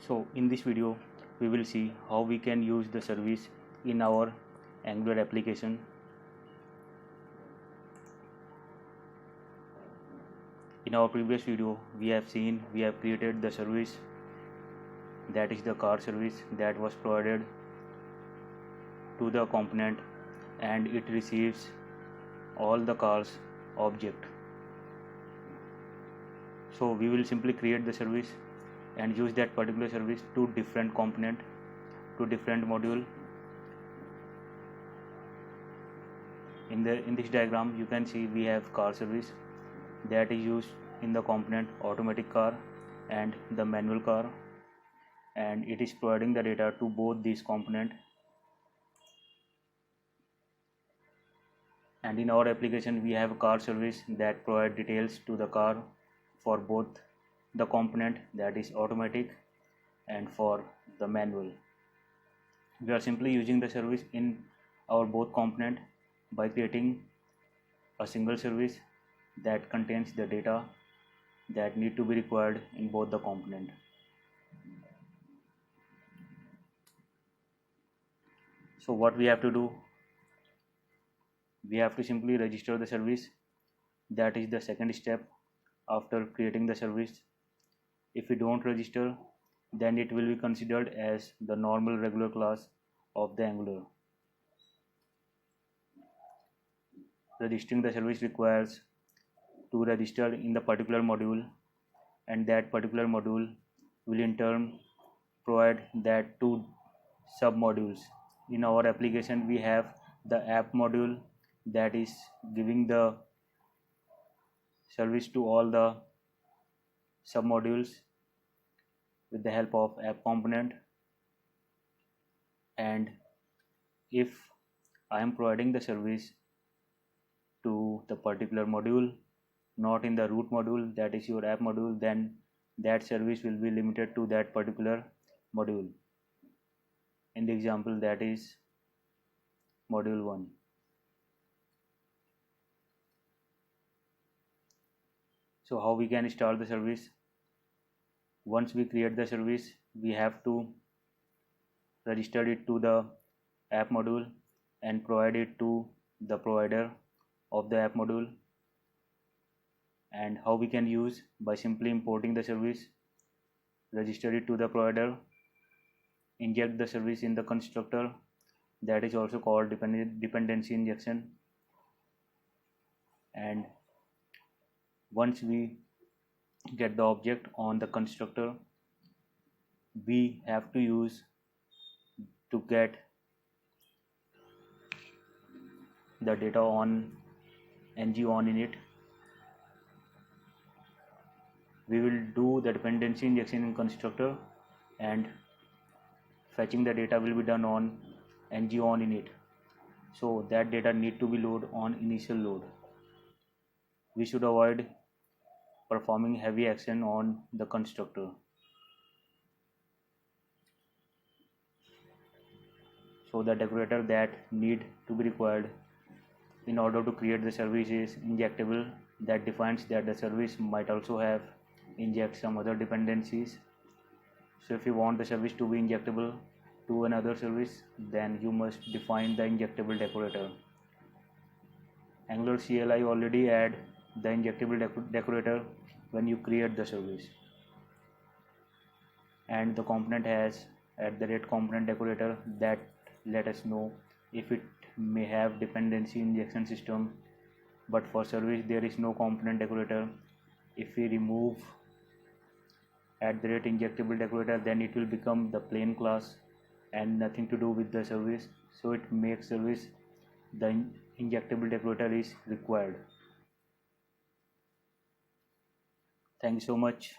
So in this video we will see how we can use the service in our Angular application. In our previous video we have created the service, that is the car service, that was provided to the component and it receives all the cars object. So we will simply create the service and use that particular service to different component, to different module. In this diagram you can see we have car service that is used in the component automatic car and the manual car, and it is providing the data to both these component. And in our application we have a car service that provide details to the car for both the component, that is automatic, and for the manual. We are simply using the service in our both component by creating a single service that contains the data that need to be required in both the component. So what we have to do, we have to simply register the service. That is the second step after creating the service. If we don't register, then it will be considered as the normal regular class of the Angular. Registering the service requires to register in the particular module, and that particular module will in turn provide that two sub-modules. In our application we have the app module that is giving the service to all the sub-modules with the help of app component. And if I am providing the service to the particular module, not in the root module, that is your app module, then that service will be limited to that particular module. In the example, that is module 1. So how we can start the service? Once we create the service, we have to register it to the app module and provide it to the provider of the app module. And how we can use? By simply importing the service, register it to the provider, inject the service in the constructor, that is also called dependency injection. And once we get the object on the constructor, we have to use to get the data on ng-on init. We will do the dependency injection in constructor, and fetching the data will be done on ng-on init. So that data need to be loaded on initial load. We should avoid performing heavy action on the constructor. So the decorator that need to be required in order to create the service is injectable, that defines that the service might also have inject some other dependencies. So if you want the service to be injectable to another service, then you must define the injectable decorator. Angular CLI already add the injectable decorator when you create the service, and the component has @component decorator that let us know if it may have dependency injection system. But for service there is no component decorator. If we remove @injectable decorator, then it will become the plain class and nothing to do with the service. So it makes service the injectable decorator is required. Thank you so much.